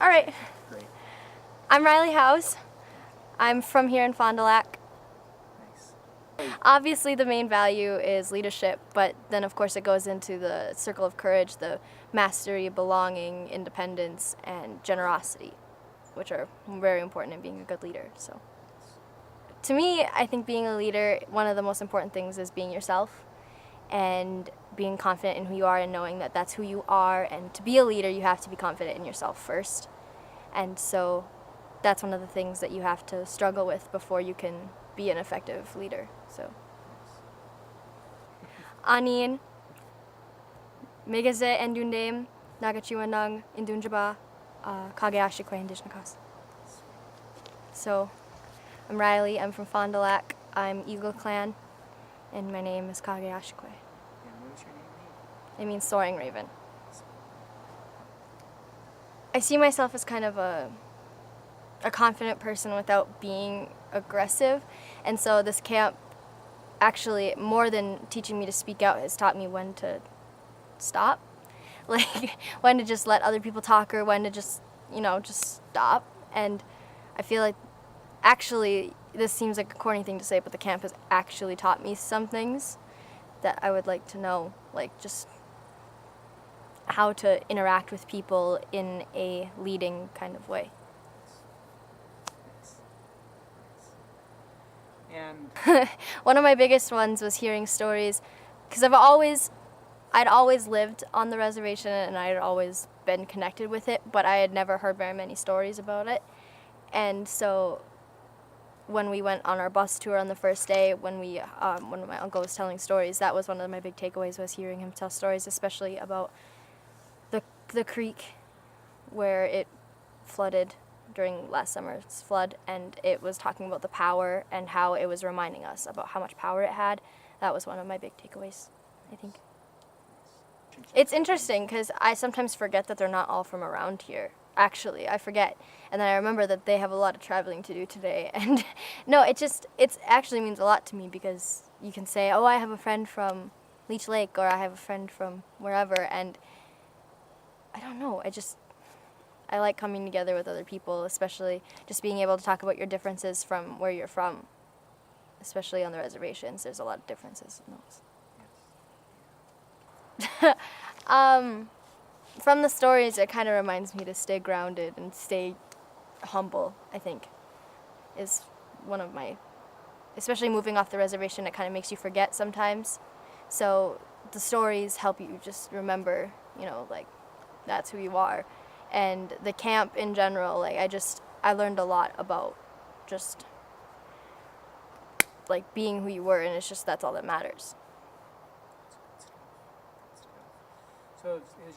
All right. Great. I'm Riley House. I'm from here in Fond du Lac. Nice. Obviously the main value is leadership, but then of course it goes into the circle of courage, the mastery, belonging, independence, and generosity, which are very important in being a good leader. So, to me, I think being a leader, one of the most important things is being yourself and being confident in who you are and knowing that that's who you are. And to be a leader, you have to be confident in yourself first. And so that's one of the things that you have to struggle with before you can be an effective leader. So, Anin, Megaze Endundem, Nagachiwanang, Indunjaba, Kageashi Kwe Indijnakas. So, I'm Riley, I'm from Fond du Lac, I'm Eagle Clan, and my name is Kageashi Kwe. And what does your name mean? It means soaring raven. I see myself as kind of a confident person without being aggressive, and so this camp actually, more than teaching me to speak out, has taught me when to stop, like when to just let other people talk or when to just stop. And I feel like actually this seems like a corny thing to say, but the camp has actually taught me some things that I would like to know, like just how to interact with people in a leading kind of way. And one of my biggest ones was hearing stories, because I'd always lived on the reservation and I had always been connected with it, but I had never heard very many stories about it. And so when we went on our bus tour on the first day, when my uncle was telling stories, that was one of my big takeaways, was hearing him tell stories, especially about the creek where it flooded during last summer's flood, and it was talking about the power and how it was reminding us about how much power it had. That was one of my big takeaways, I think. It's interesting because I sometimes forget that they're not all from around here. Actually, I forget. And then I remember that they have a lot of traveling to do today. And no, it actually means a lot to me, because you can say, oh, I have a friend from Leech Lake, or I have a friend from wherever, and I don't know, I like coming together with other people, especially just being able to talk about your differences from where you're from, especially on the reservations. There's a lot of differences in those. From the stories, it kind of reminds me to stay grounded and stay humble, I think, is one of my, especially moving off the reservation, it kind of makes you forget sometimes. So the stories help you just remember, like, that's who you are. And the camp in general, like, I learned a lot about just, like, being who you were, and it's just, that's all that matters. so is